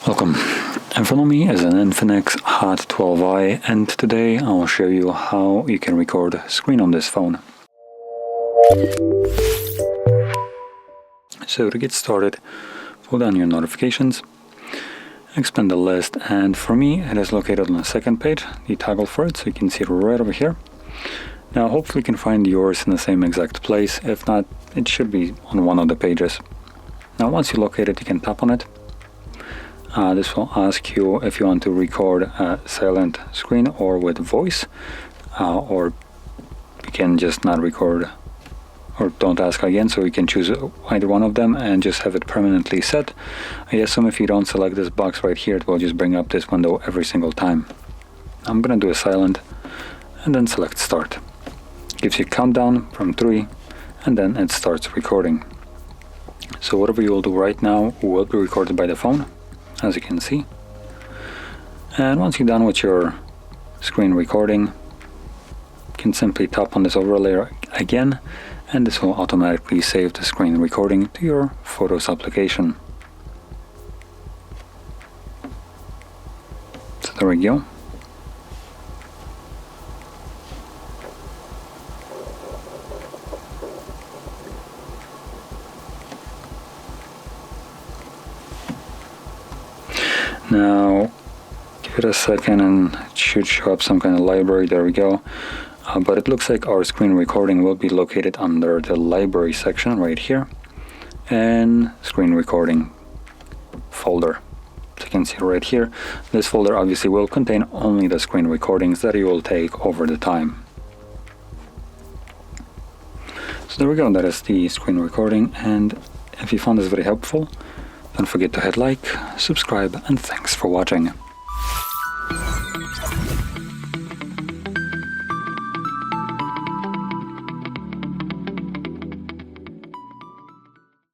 Welcome. In front of me is an INFINIX Hot 12i, and today I will show you how you can record screen on this phone. So to get started, pull down your notifications, expand the list, and for me it is located on the second page, the toggle for it, so you can see it right over here. Now hopefully you can find yours in the same exact place. If not, it should be on one of the pages. Now once you locate it, you can tap on it. This will ask you if you want to record a silent screen or with voice, or you can just not record or don't ask again, so you can choose either one of them and just have it permanently set. I assume if you don't select this box right here, it will just bring up this window every single time. I'm gonna do a silent and then select start. It gives you a countdown from 3 and then it starts recording. So whatever you will do right now will be recorded by the phone, as you can see. And once you're done with your screen recording, you can simply tap on this overlay again, and this will automatically save the screen recording to your Photos application. So there we go. Now give it a second and it should show up some kind of library. There we go. But it looks like our screen recording will be located under the library section right here and screen recording folder. So you can see right here, this folder obviously will contain only the screen recordings that you will take over the time. So there we go, that is the screen recording, and if you found this very helpful, don't forget to hit like, subscribe, and thanks for watching.